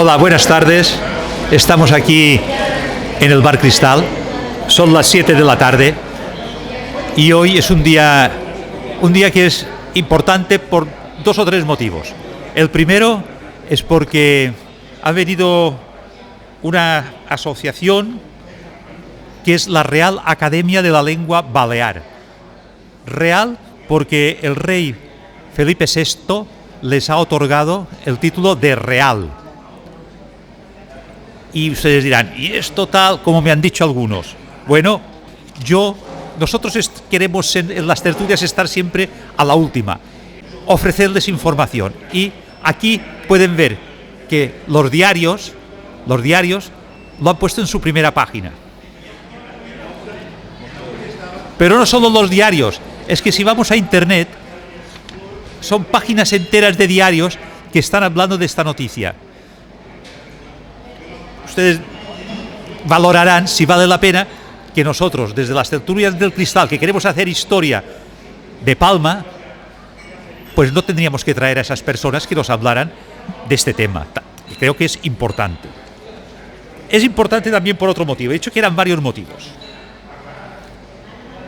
Hola, buenas tardes. Estamos aquí en el Bar Cristal. Son las 7 de la tarde y hoy es un día que es importante por dos o tres motivos. El primero es porque ha venido una asociación que es la Real Academia de la Lengua Balear. Real porque el rey Felipe VI les ha otorgado el título de real. Y ustedes dirán, ¿y esto tal como me han dicho algunos? Bueno, nosotros queremos en las tertulias estar siempre a la última, ofrecerles información. Y aquí pueden ver que los diarios lo han puesto en su primera página. Pero no solo los diarios, es que si vamos a internet, son páginas enteras de diarios que están hablando de esta noticia. Ustedes valorarán si vale la pena que nosotros, desde las tertulias del Cristal, que queremos hacer historia de Palma, pues no tendríamos que traer a esas personas que nos hablaran de este tema. Y creo que es importante. Es importante también por otro motivo. He dicho que eran varios motivos.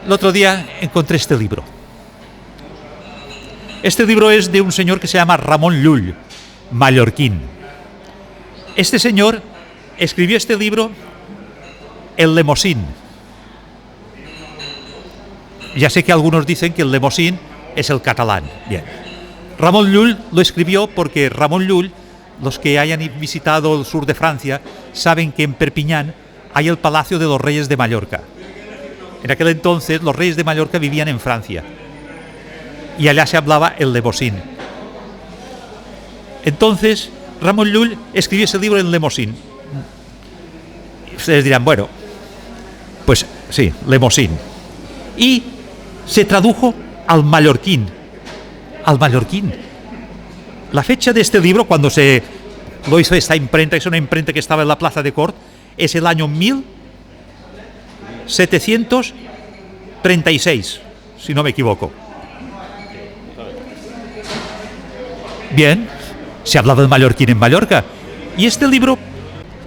El otro día encontré este libro. Este libro es de un señor que se llama Ramon Llull, mallorquín. Este señor escribió este libro en lemosín. Ya sé que algunos dicen que el lemosín es el catalán. Bien. Ramon Llull lo escribió porque Ramon Llull, los que hayan visitado el sur de Francia, saben que en Perpiñán hay el Palacio de los Reyes de Mallorca. En aquel entonces los reyes de Mallorca vivían en Francia y allá se hablaba el lemosín. Entonces Ramon Llull escribió ese libro en lemosín. Ustedes dirán, bueno, pues sí, lemosín. Y se tradujo al mallorquín. Al mallorquín. La fecha de este libro, cuando se lo hizo esta imprenta, es una imprenta que estaba en la Plaza de Cort, es el año 1736, si no me equivoco. Bien, se habla del mallorquín en Mallorca. Y este libro,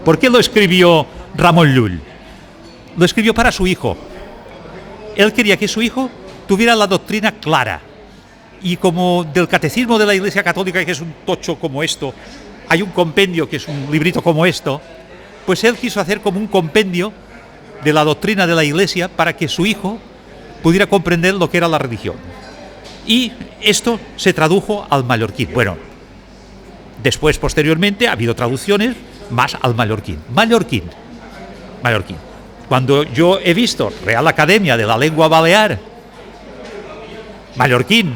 ¿por qué lo escribió Ramon Llull? Lo escribió para su hijo. Él quería que su hijo tuviera la doctrina clara. Y como del catecismo de la Iglesia Católica, que es un tocho como esto, hay un compendio que es un librito como esto, pues él quiso hacer como un compendio de la doctrina de la Iglesia para que su hijo pudiera comprender lo que era la religión. Y esto se tradujo al mallorquín. Bueno, después, posteriormente, ha habido traducciones más al mallorquín. Mallorquín. Cuando yo he visto Real Academia de la Lengua Balear, mallorquín,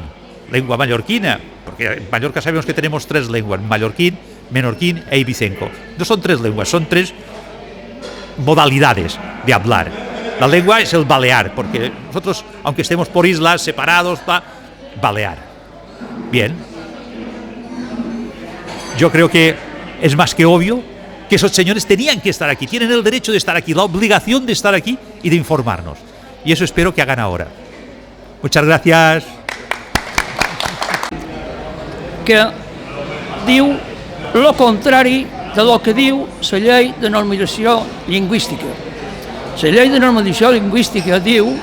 lengua mallorquina, porque en Mallorca sabemos que tenemos tres lenguas, mallorquín, menorquín e ibicenco. No son tres lenguas, son tres modalidades de hablar. La lengua es el balear, porque nosotros, aunque estemos por islas separados, balear. Bien. Yo creo que es más que obvio que esos señores tenían que estar aquí, tienen el derecho de estar aquí, la obligación de estar aquí y de informarnos. Y eso espero que hagan ahora. Muchas gracias. Que diu lo contrari de lo que diu la llei de normalització lingüística. La llei de normalització lingüística diu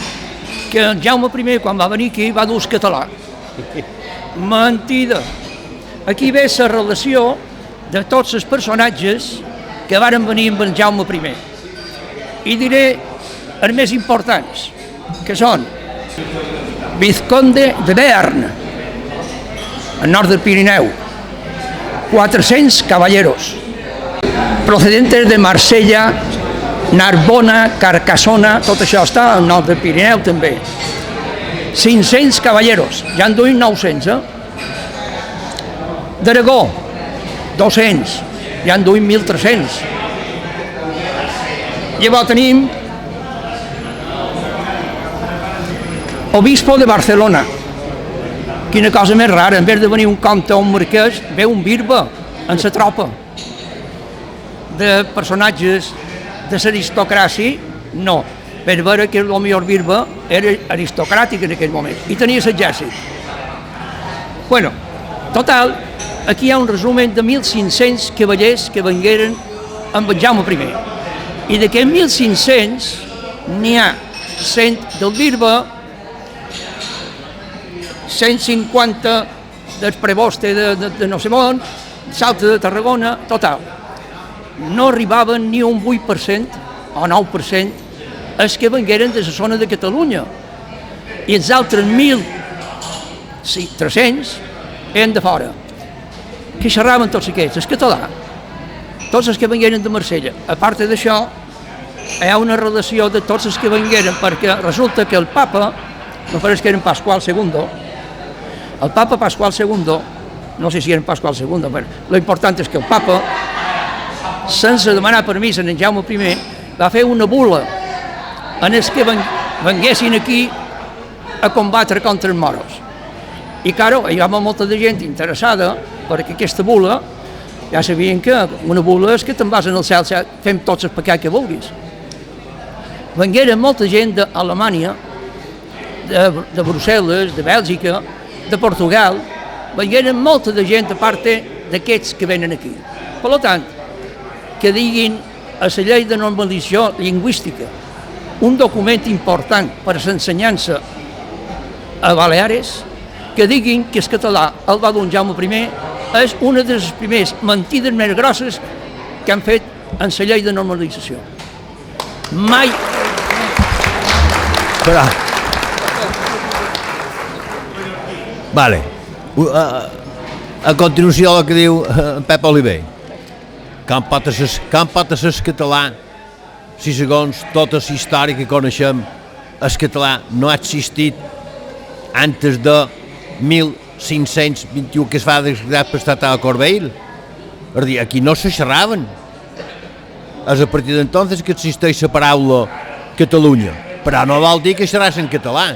que Jaume I, quan va venir aquí, va dur el català. Mentida. Aquí ve la relació de tots els personatges que varen venir amb el Jaume I. I diré els més importants, que són Vizconde de Bearn, al nord del Pirineu, 400 caballeros, procedentes de Marsella, Narbona, Carcassona, tot això està al nord del Pirineu també. 500 caballeros, ja en duim 900, D'Aragó, 200, ja en duim 1.300. Llavors tenim Obispo de Barcelona. Quina cosa més rara, en vez de venir un comte o un marquès, ve un birbe en la tropa. De personatges de l'aristocràcia, no. Per veure que el millor birbe era aristocràtic en aquell moment i tenia l'exèrcit. Bueno, total, aquí hi ha un resumen de 1.500 cavallers que vengueren amb en Jaume I. I d'aquests 1.500 n'hi ha 100 del Birba, 150 del Preboste de no sé on, Salta de Tarragona, total. No arribaven ni un 8% o 9% els que vengueren de la zona de Catalunya. I els altres 1.300 eren de fora. Que xerraven tots aquests? El català. Tots els que vengueren de Marsella. A part d'això, hi ha una relació de tots els que vengueren, perquè resulta que el papa, no pareix que era Pasqual II, el papa Pasqual II, no sé si era Pasqual II, però l'important és que el papa, sense demanar permís a en Jaume I, va fer una bula en els que venguessin aquí a combatre contra els moros. I, claro, hi havia molta de gent interessada, perquè aquesta bula, ja sabien que una bula és que te'n vas en el cel, fem tots el pecat que vulguis. Vengueren molta gent d'Alemanya, de Brussel·les, de Bèlgica, de Portugal, vengueren molta de gent a part d'aquests que venen aquí. Per tant, que diguin a la llei de normalització lingüística, un document important per a l'ensenyança a Baleares, que diguin que el català el va dur Jaume I, és una de les primeres mentides més grosses que han fet en la llei de normalització. Mai... Però... Vale. A continuació el que diu Pep Oliver. Can pot ser català si segons tota la història que coneixem el català no ha existit antes de 1521 que es va desgraciar per estar a Corbeil. És dir, aquí no se xerraven. És a partir d'entonces que existeix la paraula Catalunya. Però no vol dir que xerrassin català,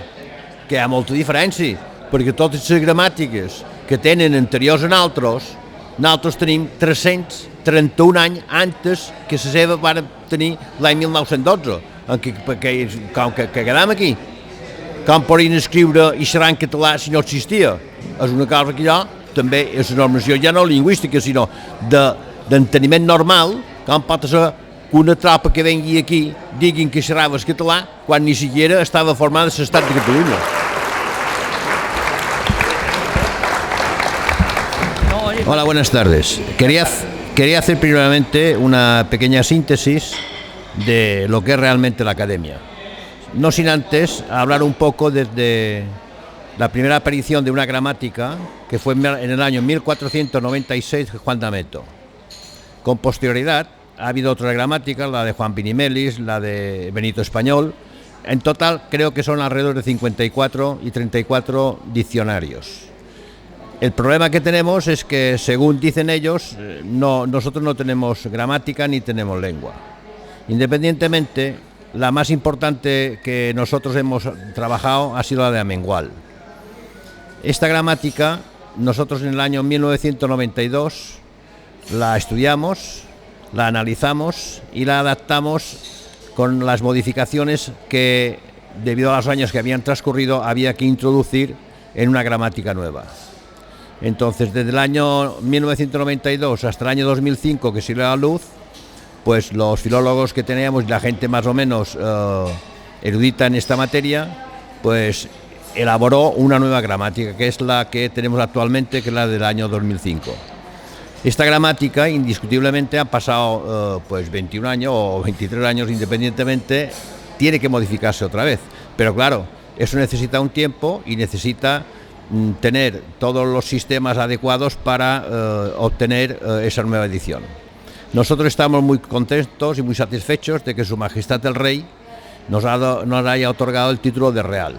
que hi ha molta diferència, perquè totes les gramàtiques que tenen anteriors a nosaltres tenim 331 anys antes que la seva van tenir l'any 1912, com que quedam aquí. Com podien escriure i xerrar en català si no existia? És una cosa que jo també és una normació ja no lingüística, sinó d'enteniment normal, com pot ser que una tropa que vengui aquí diguin que xerrava el català quan ni siquiera estava formada l'estat de Catalunya. Hola, buenas tardes. Quería hacer primeramente una pequeña síntesis de lo que es realmente la academia. No sin antes hablar un poco desde la primera aparición de una gramática que fue en el año 1496 de Juan D'Ameto. Con posterioridad ha habido otras gramáticas, la de Juan Pinimelis, la de Benito Español. En total creo que son alrededor de 54 y 34 diccionarios. El problema que tenemos es que, según dicen ellos, nosotros no tenemos gramática ni tenemos lengua. Independientemente, la más importante que nosotros hemos trabajado ha sido la de Amengual. Esta gramática, nosotros en el año 1992 la estudiamos, la analizamos y la adaptamos con las modificaciones que, debido a los años que habían transcurrido, había que introducir en una gramática nueva. Entonces, desde el año 1992 hasta el año 2005 que salió a la luz, pues los filólogos que teníamos y la gente más o menos erudita en esta materia, pues elaboró una nueva gramática, que es la que tenemos actualmente, que es la del año 2005. Esta gramática, indiscutiblemente, han pasado pues 21 años o 23 años independientemente, tiene que modificarse otra vez. Pero claro, eso necesita un tiempo y necesita tener todos los sistemas adecuados para obtener esa nueva edición. Nosotros estamos muy contentos y muy satisfechos de que Su Majestad el Rey nos haya otorgado el título de Real.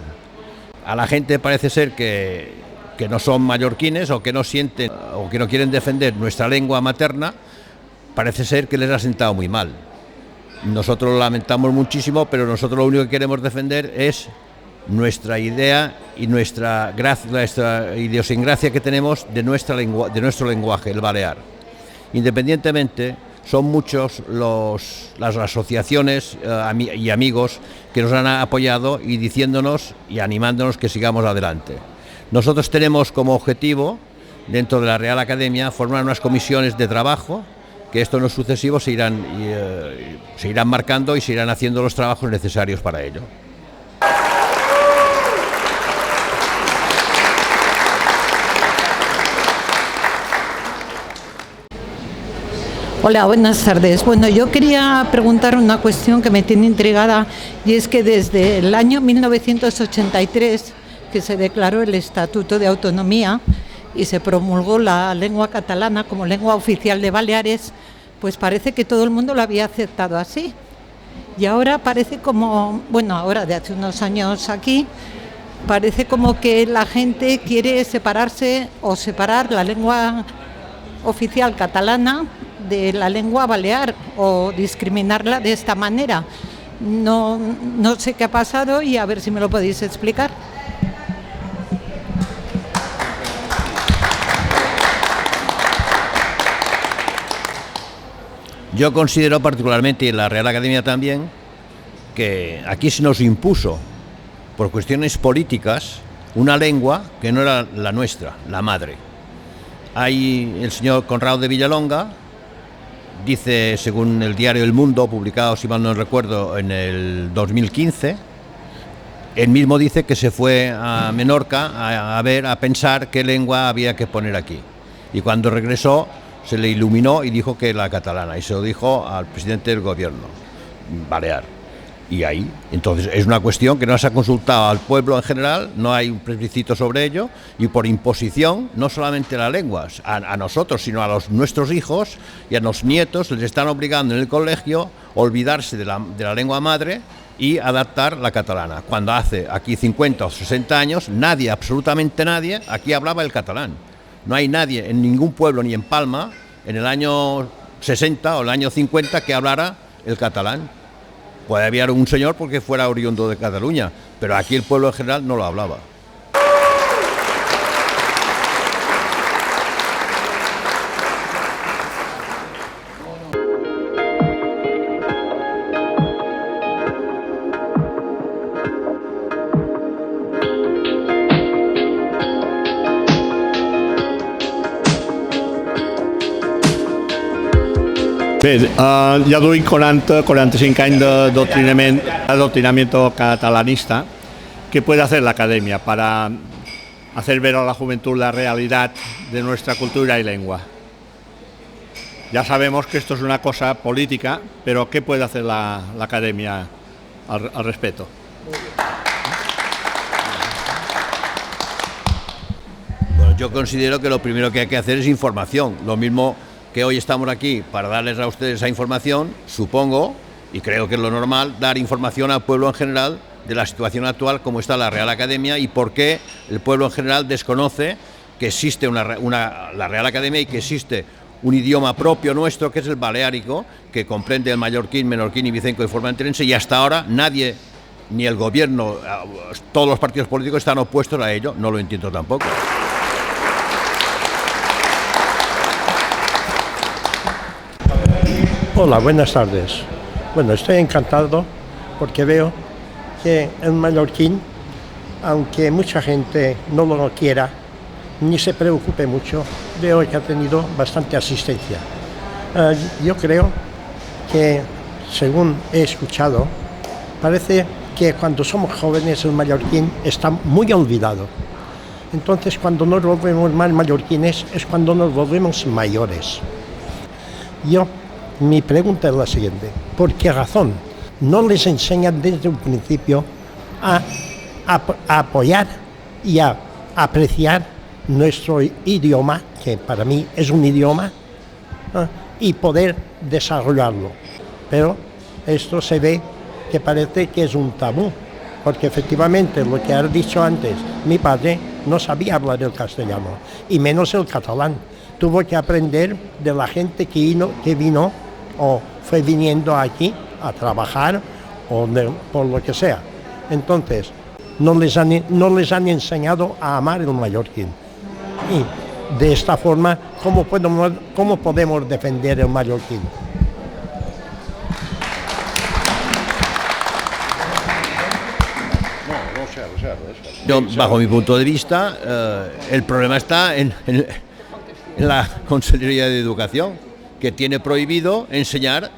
A la gente parece ser que no son mallorquines o que no sienten o que no quieren defender nuestra lengua materna, parece ser que les ha sentado muy mal. Nosotros lo lamentamos muchísimo, pero nosotros lo único que queremos defender es nuestra idea y nuestra idiosincrasia que tenemos de nuestro lenguaje, el balear. Independientemente, son muchos las asociaciones y amigos que nos han apoyado y diciéndonos y animándonos que sigamos adelante. Nosotros tenemos como objetivo dentro de la Real Academia, formar unas comisiones de trabajo, que esto en los sucesivos se irán marcando y se irán haciendo los trabajos necesarios para ello. Hola, buenas tardes. Bueno, yo quería preguntar una cuestión que me tiene intrigada, y es que desde el año 1983, que se declaró el Estatuto de Autonomía y se promulgó la lengua catalana como lengua oficial de Baleares, pues parece que todo el mundo lo había aceptado así. Y ahora parece como, bueno, ahora de hace unos años aquí, parece como que la gente quiere separarse o separar la lengua oficial catalana de la lengua balear o discriminarla de esta manera. No sé qué ha pasado y a ver si me lo podéis explicar. Yo considero particularmente, y la Real Academia también, que aquí se nos impuso, por cuestiones políticas, una lengua que no era la nuestra, la madre. Hay el señor Conrado de Villalonga, dice, según el diario El Mundo, publicado, si mal no recuerdo, en el 2015, él mismo dice que se fue a Menorca a pensar qué lengua había que poner aquí. Y cuando regresó, se le iluminó y dijo que la catalana, y se lo dijo al presidente del gobierno balear. Y ahí, entonces, es una cuestión que no se ha consultado al pueblo en general, no hay un plebiscito sobre ello, y por imposición, no solamente la lengua, a nosotros, sino a nuestros hijos y a los nietos, les están obligando en el colegio a olvidarse de la lengua madre y adaptar la catalana. Cuando hace aquí 50 o 60 años, nadie, absolutamente nadie, aquí hablaba el catalán. No hay nadie en ningún pueblo, ni en Palma, en el año 60 o el año 50, que hablara el catalán. Puede haber un señor porque fuera oriundo de Cataluña, pero aquí el pueblo en general no lo hablaba. Bé, jo duc 45 anys d'adoctrinamiento catalanista. ¿Qué puede hacer la Academia para hacer ver a la juventud la realidad de nuestra cultura y lengua? Ya sabemos que esto es una cosa política, pero ¿qué puede hacer la Academia al respecto? Bueno, yo considero que lo primero que hay que hacer es información. Lo mismo que hoy estamos aquí para darles a ustedes esa información, supongo, y creo que es lo normal, dar información al pueblo en general de la situación actual, cómo está la Real Academia y por qué el pueblo en general desconoce que existe la Real Academia y que existe un idioma propio nuestro, que es el baleárico, que comprende el mallorquín, menorquín y vicenco y formenterense, y hasta ahora nadie, ni el gobierno, todos los partidos políticos están opuestos a ello. No lo entiendo tampoco. Hola, buenas tardes. Bueno, estoy encantado porque veo que el mallorquín, aunque mucha gente no lo quiera ni se preocupe mucho, veo que ha tenido bastante asistencia. Yo creo que, según he escuchado, parece que cuando somos jóvenes el mallorquín está muy olvidado. Entonces, cuando nos volvemos más mallorquines es cuando nos volvemos mayores. Mi pregunta es la siguiente: ¿por qué razón no les enseñan desde un principio a apoyar y a apreciar nuestro idioma, que para mí es un idioma, y poder desarrollarlo? Pero esto se ve que parece que es un tabú, porque efectivamente lo que has dicho antes, mi padre no sabía hablar el castellano, y menos el catalán. Tuvo que aprender de la gente que vino o fue viniendo aquí a trabajar o por lo que sea. Entonces, no les han enseñado a amar el mallorquín. Y de esta forma, ¿cómo podemos defender el mallorquín? Yo, bajo mi punto de vista, el problema está en la Consellería de Educación, que tiene prohibido enseñar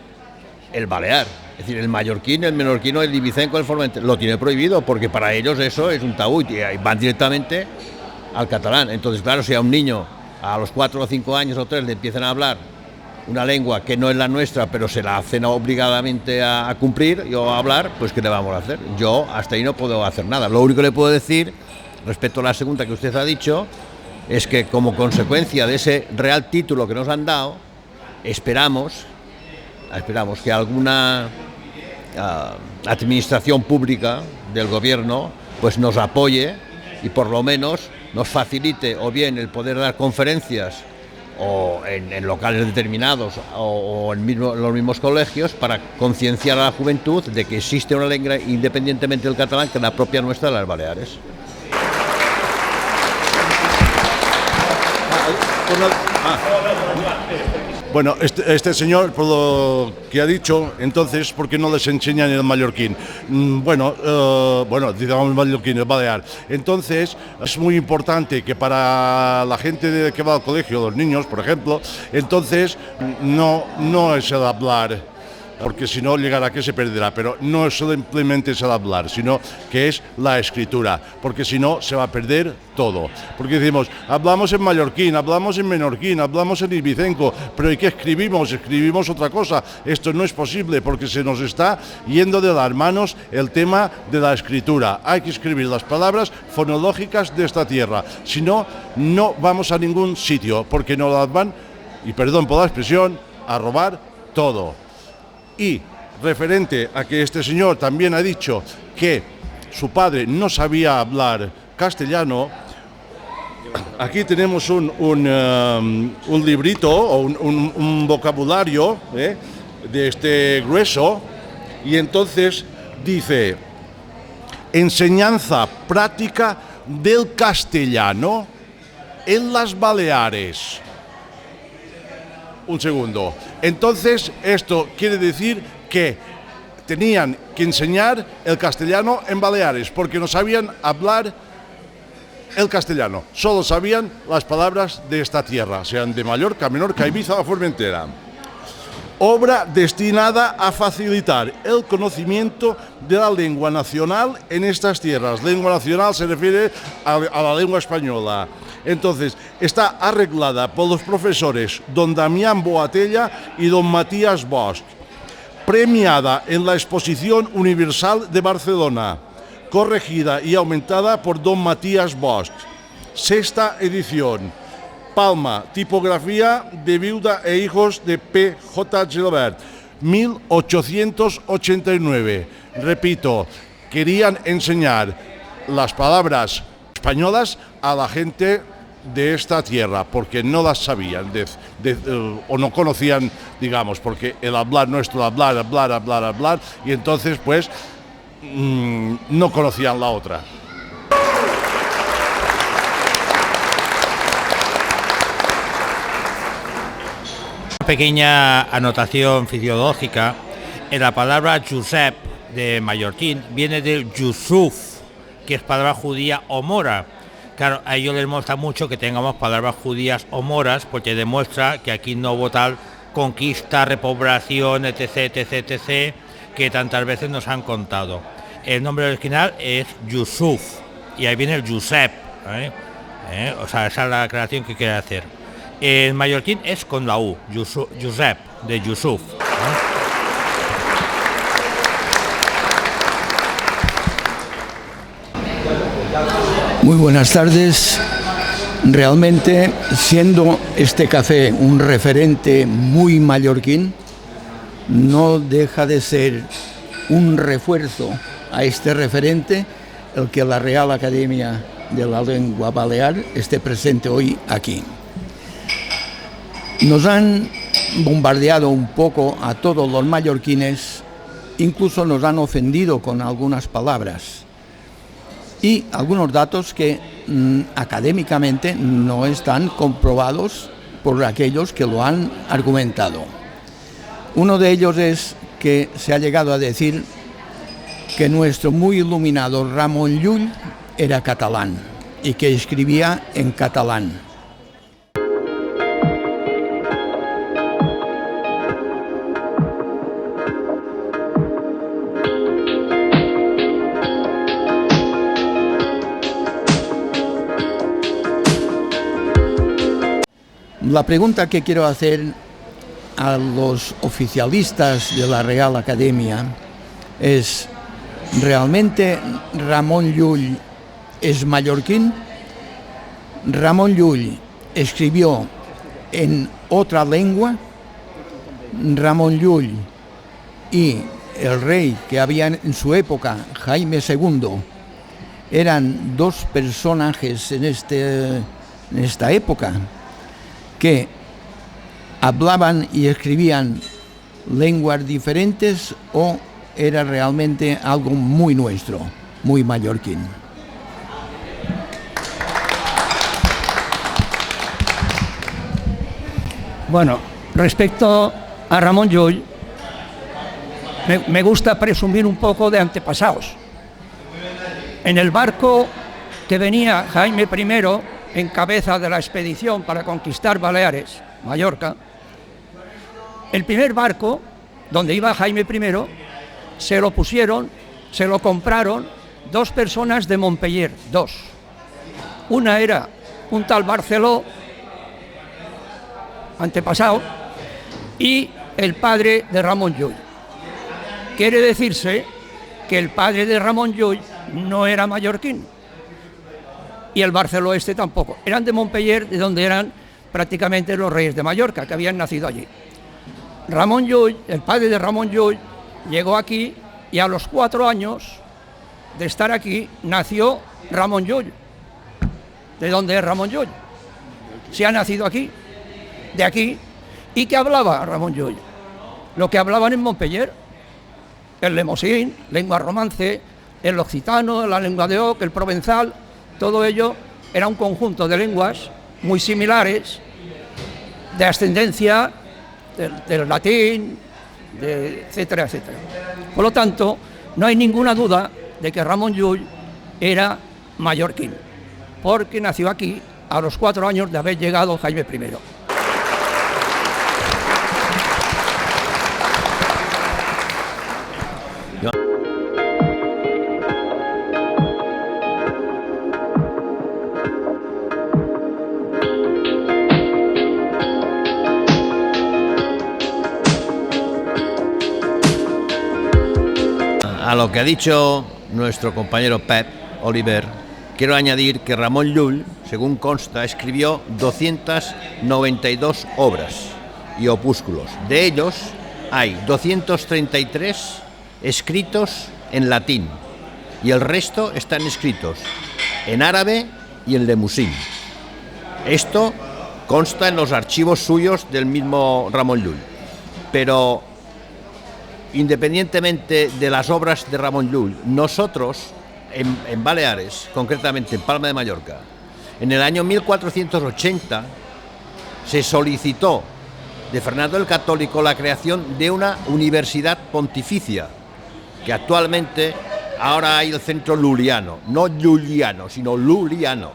el balear. Es decir, el mallorquín, el menorquino, el ibicenco, el formentero, lo tiene prohibido porque para ellos eso es un tabú y van directamente al catalán. Entonces, claro, si a un niño a los 4 o 5 años o 3 le empiezan a hablar una lengua que no es la nuestra, pero se la hacen obligadamente a cumplir o a hablar, pues ¿qué le vamos a hacer? Yo hasta ahí no puedo hacer nada. Lo único que le puedo decir, respecto a la segunda que usted ha dicho, es que como consecuencia de ese real título que nos han dado, esperamos que alguna administración pública del gobierno pues nos apoye y por lo menos nos facilite o bien el poder dar conferencias o en locales determinados o en los mismos colegios para concienciar a la juventud de que existe una lengua independientemente del catalán que es la propia nuestra de las Baleares. Bueno, este señor, por lo que ha dicho, entonces, ¿por qué no les enseñan el mallorquín? Bueno, digamos mallorquín, el balear. Entonces, es muy importante que para la gente que va al colegio, los niños, por ejemplo, entonces no es el hablar, porque si no llegará que se perderá, pero no es simplemente es el hablar, sino que es la escritura, porque si no se va a perder todo. Porque decimos, hablamos en mallorquín, hablamos en menorquín, hablamos en ibicenco, pero ¿y qué escribimos? Escribimos otra cosa. Esto no es posible porque se nos está yendo de las manos el tema de la escritura. Hay que escribir las palabras fonológicas de esta tierra, si no, no vamos a ningún sitio, porque nos las van, y perdón por la expresión, a robar todo. Y referente a que este señor también ha dicho que su padre no sabía hablar castellano, aquí tenemos un librito o un vocabulario de este grueso, y entonces dice: enseñanza práctica del castellano en las Baleares. Un segundo. Entonces, esto quiere decir que tenían que enseñar el castellano en Baleares, porque no sabían hablar el castellano, solo sabían las palabras de esta tierra, sean de Mallorca, Menorca, Ibiza o Formentera. Obra destinada a facilitar el conocimiento de la lengua nacional en estas tierras. Lengua nacional se refiere a la lengua española. Entonces, está arreglada por los profesores don Damián Boatella y don Matías Bosch. Premiada en la Exposición Universal de Barcelona. Corregida y aumentada por don Matías Bosch. 6ª edición. Palma, tipografía de Viuda e Hijos de P.J. Gilbert, 1889. Repito, querían enseñar las palabras españolas a la gente de esta tierra, porque no las sabían o no conocían, digamos, porque el hablar nuestro, hablar, y entonces pues no conocían la otra. Una pequeña anotación fisiológica: en la palabra Josep de mallorquín viene del Yusuf, que es palabra judía o mora. Claro, a ellos les molesta mucho que tengamos palabras judías o moras, porque demuestra que aquí no hubo tal conquista, repoblación, etc., que tantas veces nos han contado. El nombre original es Yusuf, y ahí viene el Josep, o sea, esa es la aclaración que quiere hacer. El mallorquín es con la U, Josep, de Yusuf. Muy buenas tardes. Realmente, siendo este café un referente muy mallorquín, no deja de ser un refuerzo a este referente el que la Real Academia de la Lengua Balear esté presente hoy aquí. Nos han bombardeado un poco a todos los mallorquines, incluso nos han ofendido con algunas palabras y algunos datos que académicamente no están comprobados por aquellos que lo han argumentado. Uno de ellos es que se ha llegado a decir que nuestro muy iluminado Ramon Llull era catalán y que escribía en catalán. La pregunta que quiero hacer a los oficialistas de la Real Academia es: ¿realmente Ramon Llull es mallorquín? ¿Ramon Llull escribió en otra lengua? ¿Ramon Llull y el rey que había en su época, Jaime II, eran dos personajes en esta época que hablaban y escribían lenguas diferentes, o era realmente algo muy nuestro, muy mallorquín? Bueno, respecto a Ramon Llull, me gusta presumir un poco de antepasados. En el barco que venía Jaime I en cabeza de la expedición para conquistar Baleares, Mallorca, el primer barco donde iba Jaime I se lo compraron dos personas de Montpeller, dos. Una era un tal Barceló, antepasado, y el padre de Ramon Llull. Quiere decirse que el padre de Ramon Llull no era mallorquín, y el Barceló tampoco. Eran de Montpeller, de donde eran prácticamente los reyes de Mallorca, que habían nacido allí. Ramon Llull, el padre de Ramon Llull, llegó aquí y a los 4 años de estar aquí nació Ramon Llull. ¿De dónde es Ramon Llull? Se ha nacido aquí, de aquí. ¿Y qué hablaba Ramon Llull? Lo que hablaban en Montpeller, el lemosín, lengua romance, el occitano, la lengua de Oc, el provenzal, todo ello era un conjunto de lenguas muy similares, de ascendencia del latín, etcétera, etcétera. Por lo tanto, no hay ninguna duda de que Ramon Llull era mallorquín, porque nació aquí a los 4 años de haber llegado Jaime I. A lo que ha dicho nuestro compañero Pep Oliver, quiero añadir que Ramon Llull, según consta, escribió 292 obras y opúsculos. De ellos hay 233 escritos en latín y el resto están escritos en árabe y en lemosín. Esto consta en los archivos suyos del mismo Ramon Llull. Pero independientemente de las obras de Ramon Llull, nosotros en Baleares, concretamente en Palma de Mallorca, en el año 1480 se solicitó de Fernando el Católico la creación de una universidad pontificia, que actualmente ahora hay el centro luliano, no lluliano, sino luliano,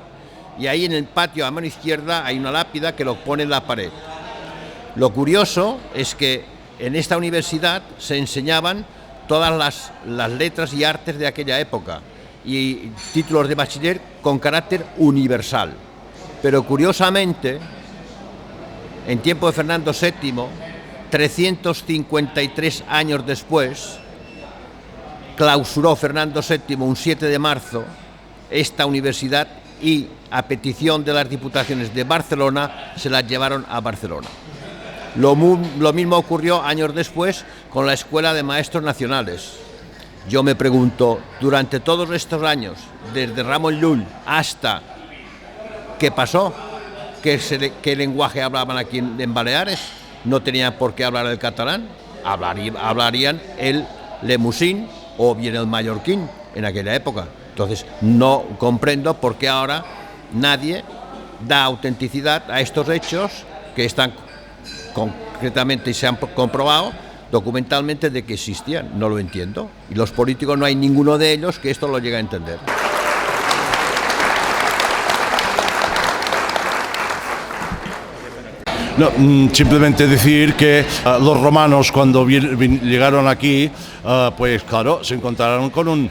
y ahí en el patio a mano izquierda hay una lápida que lo pone en la pared. Lo curioso es que en esta universidad se enseñaban todas las letras y artes de aquella época y títulos de bachiller con carácter universal. Pero curiosamente, en tiempo de Fernando VII, 353 años después, clausuró Fernando VII un 7 de marzo esta universidad y, a petición de las diputaciones de Barcelona, se la llevaron a Barcelona. Lo mismo ocurrió años después con la Escuela de Maestros Nacionales. Yo me pregunto, durante todos estos años, desde Ramon Llull hasta ¿qué pasó? ¿Qué lenguaje hablaban aquí en Baleares? ¿No tenían por qué hablar el catalán? Hablarían el lemosín o bien el mallorquín en aquella época. Entonces, no comprendo por qué ahora nadie da autenticidad a estos hechos que están concretamente y se han comprobado documentalmente de que existían. No lo entiendo. Y los políticos no hay ninguno de ellos que esto lo llegue a entender. No, simplemente decir que los romanos cuando llegaron aquí, pues claro, se encontraron con un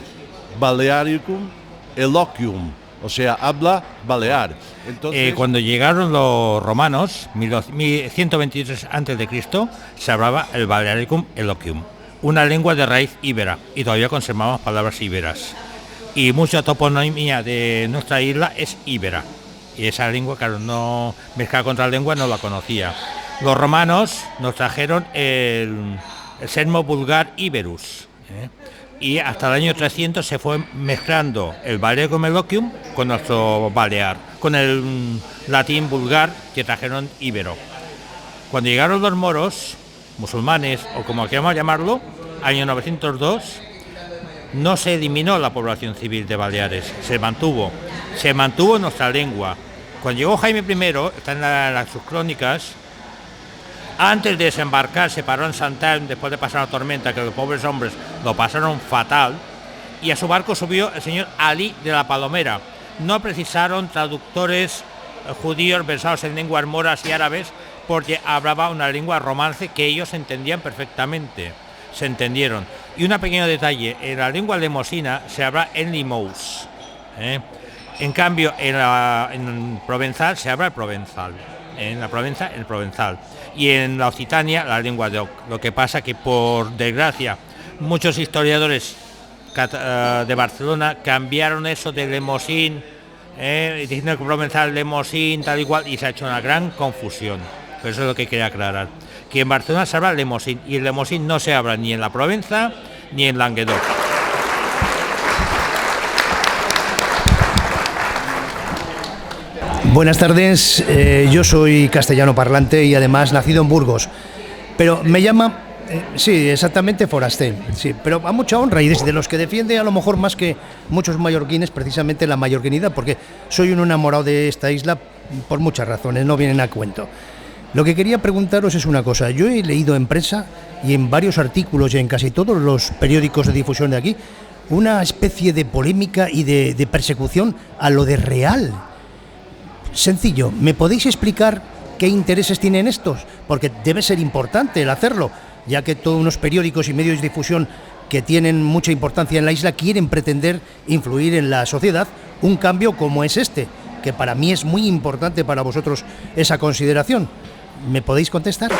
Balearicum Eloquium, o sea, habla balear. Entonces, Cuando llegaron los romanos, 1123 a.C., se hablaba el Balearicum Eloquium, una lengua de raíz íbera, y todavía conservamos palabras íberas. Y mucha toponimia de nuestra isla es íbera. Y esa lengua, claro, no mezclada con otra lengua, no la conocía. Los romanos nos trajeron el sermo vulgar Iberus, y hasta el año 300 se fue mezclando el Balearicum Eloquium con nuestro balear, con el latín vulgar que trajeron íbero. Cuando llegaron los moros, musulmanes, o como queramos llamarlo, año 902, no se eliminó la población civil de Baleares, se mantuvo nuestra lengua. Cuando llegó Jaime I, está en sus crónicas, antes de desembarcar se paró en Santelm después de pasar la tormenta, que los pobres hombres lo pasaron fatal, y a su barco subió el señor Ali de la Palomera. No precisaron traductores judíos versados en lenguas moras y árabes, porque hablaba una lengua romance que ellos entendían perfectamente, se entendieron. Y un pequeño detalle, en la lengua lemosina se habla en limous, en cambio en provenzal se habla el provenzal, en la Provenza el provenzal, y en la Occitania la lengua de Oc. Lo que pasa que, por desgracia, muchos historiadores de Barcelona cambiaron eso de lemosín, diciendo que provenzal lemosín, tal y cual, y se ha hecho una gran confusión. Pero eso es lo que quería aclarar, que en Barcelona se habla lemosín, y el lemosín no se habla ni en la Provenza ni en Languedoc. Buenas tardes, yo soy castellano parlante y además nacido en Burgos, pero me llama, sí, exactamente forastero, sí, pero a mucha honra, y desde los que defiende a lo mejor más que muchos mallorquines precisamente la mallorquinidad, porque soy un enamorado de esta isla por muchas razones, no vienen a cuento. Lo que quería preguntaros es una cosa, yo he leído en prensa y en varios artículos y en casi todos los periódicos de difusión de aquí, una especie de polémica y de persecución a lo de Real. Sencillo, ¿me podéis explicar qué intereses tienen estos? Porque debe ser importante el hacerlo, ya que todos unos periódicos y medios de difusión que tienen mucha importancia en la isla quieren pretender influir en la sociedad un cambio como es este, que para mí es muy importante para vosotros esa consideración. ¿Me podéis contestar?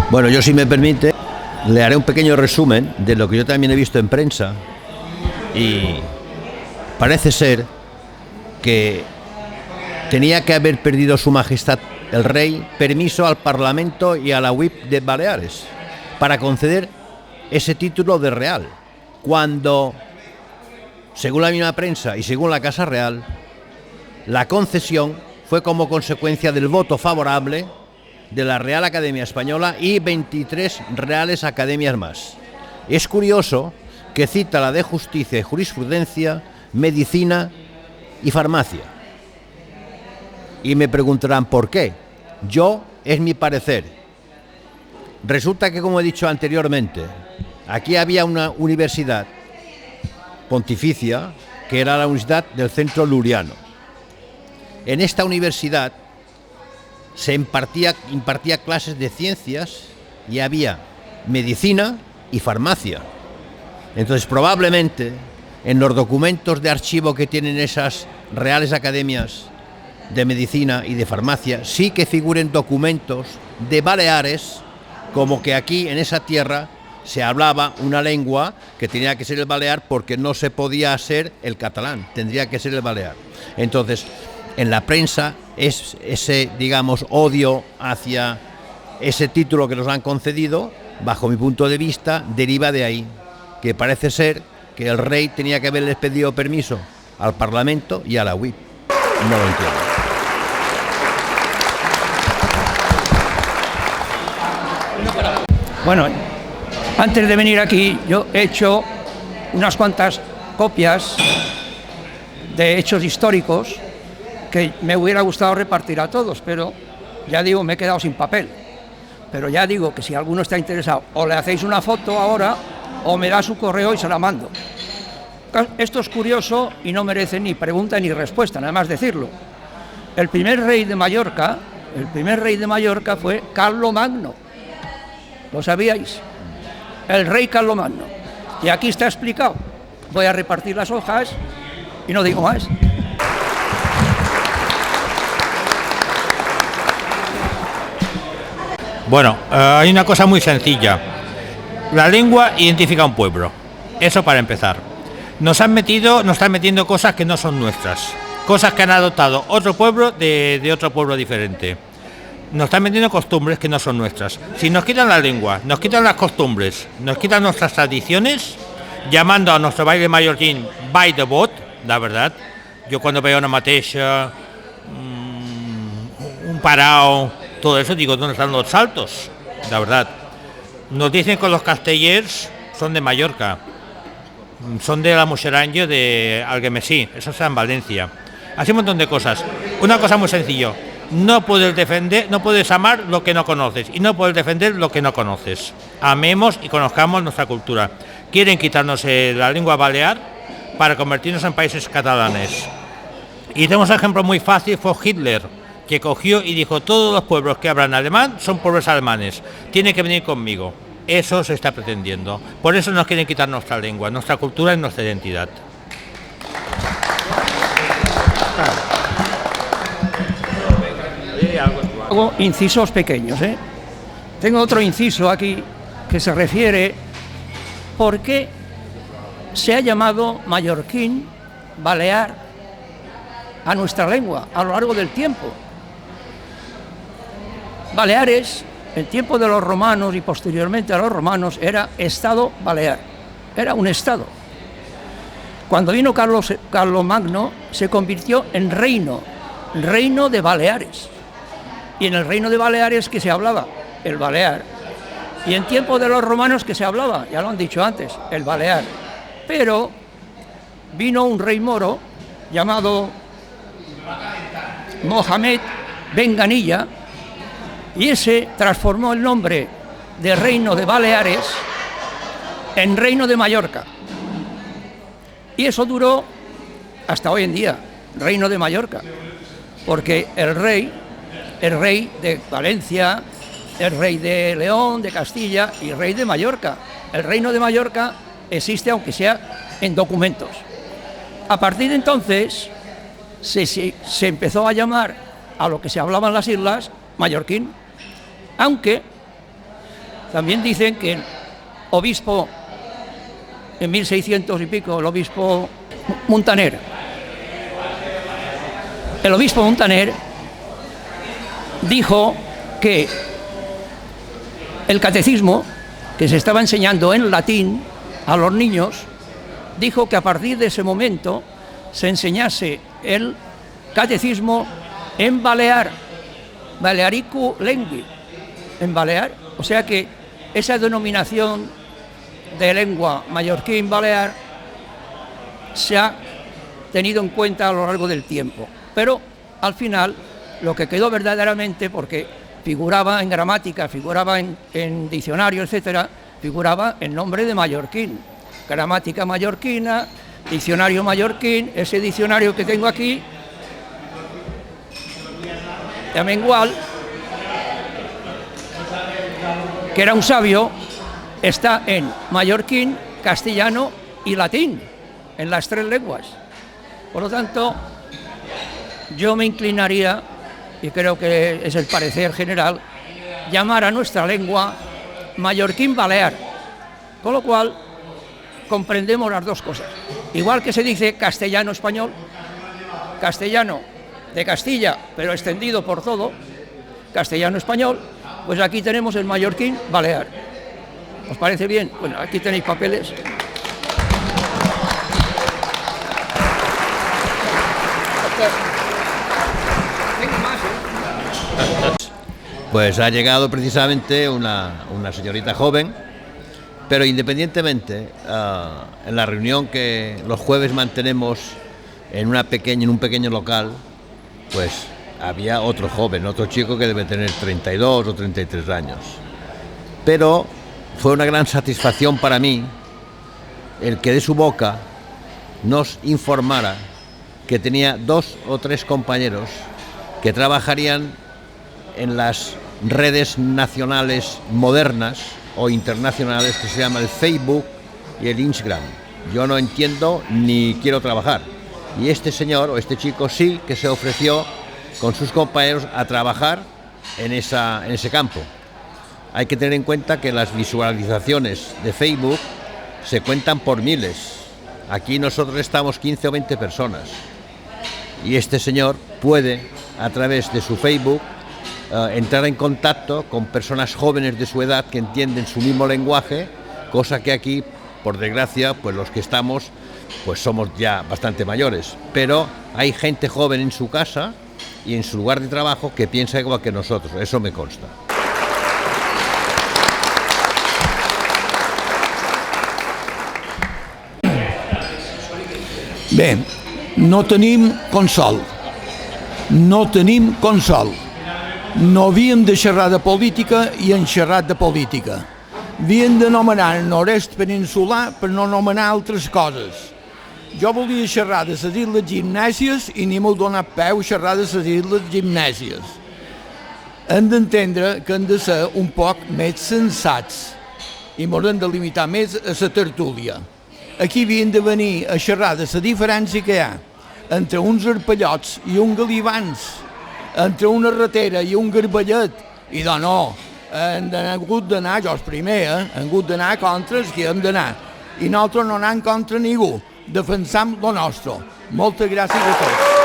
Bueno, yo, si me permite, le haré un pequeño resumen de lo que yo también he visto en prensa, y parece ser que tenía que haber perdido Su Majestad el Rey permiso al Parlamento y a la UIP de Baleares para conceder ese título de real, cuando, según la misma prensa y según la Casa Real, la concesión fue como consecuencia del voto favorable de la Real Academia Española y 23 reales academias más. Es curioso que cita la de Justicia y Jurisprudencia, Medicina y Farmacia. Y me preguntarán por qué. Es mi parecer. Resulta que, como he dicho anteriormente, aquí había una universidad pontificia que era la Universidad del Centro Luriano. En esta universidad se impartía clases de ciencias y había medicina y farmacia. Entonces, probablemente, en los documentos de archivo que tienen esas reales academias de medicina y de farmacia, sí que figuren documentos de Baleares, como que aquí, en esa tierra, se hablaba una lengua que tenía que ser el balear, porque no se podía ser el catalán, tendría que ser el balear. Entonces, en la prensa, ese, digamos, odio hacia ese título que nos han concedido, bajo mi punto de vista, deriva de ahí, que parece ser que el rey tenía que haberles pedido permiso al Parlamento y a la UIP. No lo entiendo. Bueno, antes de venir aquí, yo he hecho unas cuantas copias de hechos históricos que me hubiera gustado repartir a todos, pero ya digo, me he quedado sin papel. Pero ya digo que si alguno está interesado, o le hacéis una foto ahora, o me da su correo y se la mando. Esto es curioso y no merece ni pregunta ni respuesta, nada más decirlo. El primer rey de Mallorca fue Carlomagno. ¿Lo sabíais? el rey Carlomagno. Y aquí está explicado. Voy a repartir las hojas y no digo más. Bueno, hay una cosa muy sencilla. La lengua identifica un pueblo. Eso para empezar. Nos están metiendo cosas que no son nuestras. Cosas que han adoptado otro pueblo de otro pueblo diferente. Nos están metiendo costumbres que no son nuestras. Si nos quitan la lengua, nos quitan las costumbres, nos quitan nuestras tradiciones, llamando a nuestro baile mallorquín by the bot, la verdad. Yo cuando veo una mateixa, un parao, todo eso, digo, ¿dónde están los saltos? La verdad. Nos dicen que los castellers son de Mallorca, son de la Muxeranyo de Algemesí, eso está en Valencia. Así un montón de cosas. Una cosa muy sencilla. No puedes amar lo que no conoces y no puedes defender lo que no conoces. Amemos y conozcamos nuestra cultura. Quieren quitarnos la lengua balear para convertirnos en países catalanes. Y tenemos un ejemplo muy fácil, fue Hitler, que cogió y dijo: todos los pueblos que hablan alemán son pueblos alemanes, tienen que venir conmigo. Eso se está pretendiendo. Por eso nos quieren quitar nuestra lengua, nuestra cultura y nuestra identidad. Hago incisos pequeños, ¿eh? Tengo otro inciso aquí que se refiere por qué se ha llamado mallorquín, balear, a nuestra lengua a lo largo del tiempo. Baleares, en tiempo de los romanos y posteriormente a los romanos, era estado balear, era un estado. Cuando vino Carlomagno se convirtió en reino de Baleares. Y en el reino de Baleares que se hablaba el balear. Y en tiempo de los romanos que se hablaba, ya lo han dicho antes, el balear. Pero vino un rey moro llamado Mohamed Ben Ganilla, y ese transformó el nombre de reino de Baleares en reino de Mallorca. Y eso duró hasta hoy en día, reino de Mallorca, porque el rey de Valencia, el rey de León, de Castilla y rey de Mallorca. El reino de Mallorca existe, aunque sea en documentos. A partir de entonces se empezó a llamar a lo que se hablaba en las islas mallorquín, aunque también dicen que el obispo, en 1600 y pico, el obispo Muntaner dijo que el catecismo que se estaba enseñando en latín a los niños, dijo que a partir de ese momento se enseñase el catecismo en balear, balearicu lengui, en balear, o sea que esa denominación de lengua mallorquín balear se ha tenido en cuenta a lo largo del tiempo, pero al final lo que quedó verdaderamente, porque figuraba en gramática, figuraba en diccionario, etcétera, figuraba el nombre de mallorquín, gramática mallorquina, diccionario mallorquín. Ese diccionario que tengo aquí, de Amengual, que era un sabio, está en mallorquín, castellano y latín, en las tres lenguas. Por lo tanto, yo me inclinaría, y creo que es el parecer general, llamar a nuestra lengua mallorquín balear, con lo cual comprendemos las dos cosas. Igual que se dice castellano español, castellano de Castilla, pero extendido por todo, castellano español, pues aquí tenemos el mallorquín balear. ¿Os parece bien? Bueno, aquí tenéis papeles. Pues ha llegado precisamente una señorita joven, pero independientemente, en la reunión que los jueves mantenemos en un pequeño local, pues había otro joven, otro chico que debe tener 32 o 33 años. Pero fue una gran satisfacción para mí el que de su boca nos informara que tenía 2 o 3 compañeros que trabajarían en las redes nacionales modernas o internacionales que se llama el Facebook y el Instagram. Yo no entiendo ni quiero trabajar. Y este señor o este chico sí que se ofreció con sus compañeros a trabajar en ese campo. Hay que tener en cuenta que las visualizaciones de Facebook se cuentan por miles. Aquí nosotros estamos 15 o 20 personas. Y este señor puede, a través de su Facebook, entrar en contacto con personas jóvenes de su edad que entienden su mismo lenguaje, cosa que aquí, por desgracia, pues los que estamos, pues somos ya bastante mayores. Pero hay gente joven en su casa y en su lugar de trabajo que piensa igual que nosotros, eso me consta. Bé, no tenim consol. No tenim consol. No havíem de xerrar de política i hem xerrat de política. Havíem de nomenar el nord-est peninsular per no nomenar altres coses. Jo volia xerrar de les illes gimnàsies i ni m'ho donat peu a xerrar de les illes gimnàsies. Hem d'entendre que hem de ser un poc més sensats i ens hem de limitar més a la tertúlia. Aquí havien de venir a xerrar de la diferència que hi ha entre uns arpallots i uns galivans, entre una ratera i un garballet, i doncs no, hem hagut d'anar, jo els primer, hem hagut d'anar contra els que hem d'anar, i nosaltres no anem contra ningú, defensam lo nostre. Moltes gràcies a tots.